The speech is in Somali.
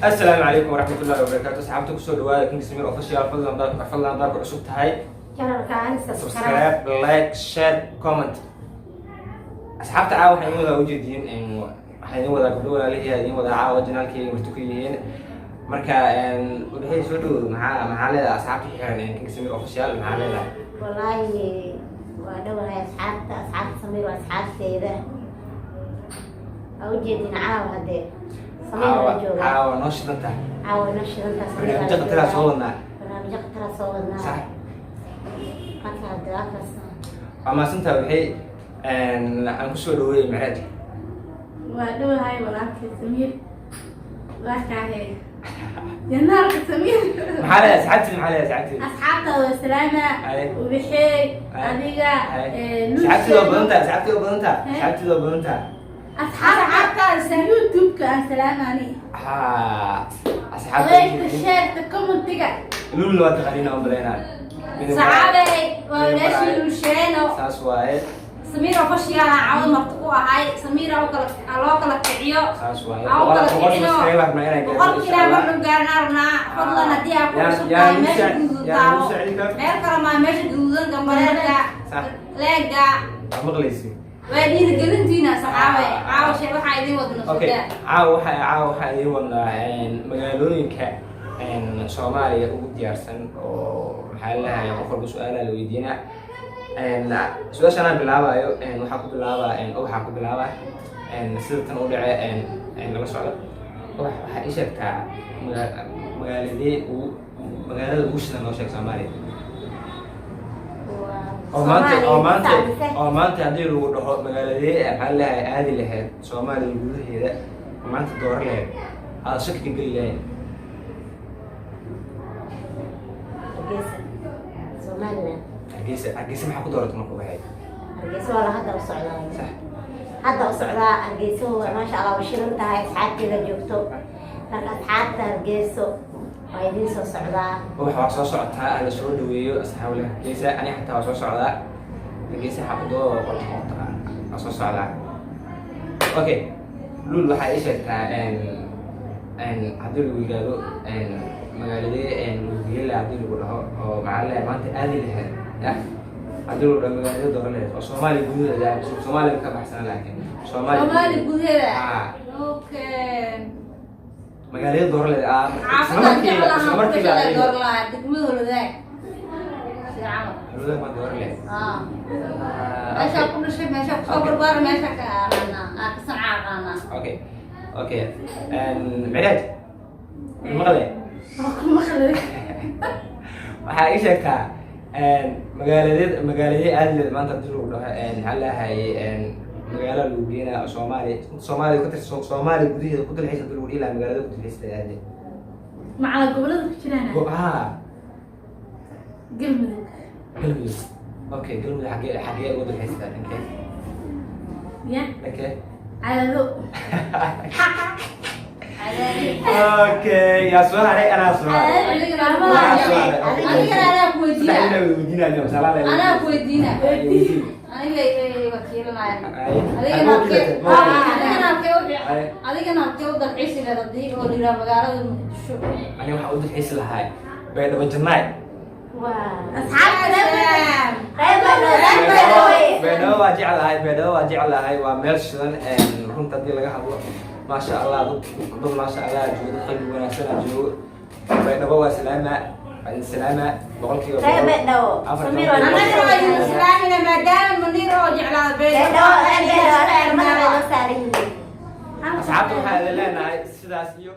السلام عليكم ورحمة الله وبركاته. صحابتك سو دواada King Samir official fadlan haddaad ku cusub tahay subscribe, like, share, comment. asxaabta caawa waxay inoo wada ujeediin waxay inoo wada gabdho walaalihiin inoo wada caawa janaalkii martu ku yihiin marka waxay soo dhaw maxaa leedahay asxaabta xiran King Samir official maxaa leedahay wallahi waa dhawahay asxaabta Samir waa asxaabteeda ujeedin caawa hadee عاو نشرتها برنامج قطرة صورنا صح أما سنت وحي أنا كسر دوي معاد ودوي هاي ولكن سمير لا كاهي جنار سمير محلة سعادتي أصحابته والسلامة وبخير أديقة سعادتي لو بنتا أصحاب حتى يوتيوب كان سلام عليك أصحاب لايك شير كومنت تيجا لولو تغنينا أمبرينا صعبة وليش لوشينو ساس واحد سميرة فشيا عاود مرتقوها هاي سميرة وكلا كعيو ساس واحد عاود كعيو وقال كلا مرة قارنا فضلا نديها كل سلطان ماشي جوداو غير كلام ماشي جودان كمبرينا لاقا مغليسي وادي قلنتينا صحابي عاو شيء waxa idin wadno okay caaw waxa idin wadnaa magaalooyinka Soomaaliya ugu diyaarsan oo maxaa la hayaa qof walba su'aal la weydiina su'aashan bilaabayo waxa ku bilaabaa sida tan u dhacay la socdo waxa ay sheegtaa magaalada ugu shidan loo sheeg Soomaaliya maanta haddii lagu dhaho magaaladee maxaa lahay aadi lahayd Soomaaliya gudaheeda maanta door lahayd aad shaki ka geli lahayd Hargeysa maxaa ku dooratay markuu baxay Hargeysa wala hadda u socdaa Hargeysa ma sha Allah washiran tahay asxaabteeda joogto marka asxaabta Hargeysa وعايزين سو سعداء وحوا سو سعداء على سو دويو أصحاب له كيسة أنا حتى سو سعداء كيسة حقدو ولا حقدو سو سعداء أوكي لول waxaa ay sheegtaa hadii lagu yiraahdo magaaladee Lugeela hadii lagu dhaho oo macallin maanta aadi lahayd hadii lagu dhaho magaalada Doorleed oo Soomaaliya gudaheeda Soomaaliya ka baxsan laakiin Soomaaliya gudaheeda okay magaalada Doorleed markii Doorleed degmada Holodaag Holodaag ma Doorleed meesha ku dhashay meesha ku soo barbaar meesha ka saacana okay Miraaj maqle waxa ay sheegtaa magaaladee aad maanta hadii lagu dhaho maxaa la hayay magaalo lagu geeyay Soomaaliya ku tirsan Soomaaliya gudaheeda ku dalxiis lagu ilaa magaalada ku dalxiis aadey macna gobolada ku jiraan galmudug okay galmudug xagee ugu dalxiis aadey ya okay عادو اوكي يا سؤال انا سؤال انا كويدينا adigana halkee u dalxiisi lahayd haddii oo la yiraahdo magaalada Muqdisho aniga waxaan u dalxiisi lahaa Baydhabo Jannaay Baydhabo waa jeclahay waa meel shidan runta hadii laga hadlo ما شاء الله ضد ما شاء الله جود قلب وناسنا جود Baydhabo waa سلامة بقول كيلو Baydhabo سمير أنا رايح سلامة ما دام منير راجع على Baydhabo أنا سارين أصحابي هذا لنا سداسيو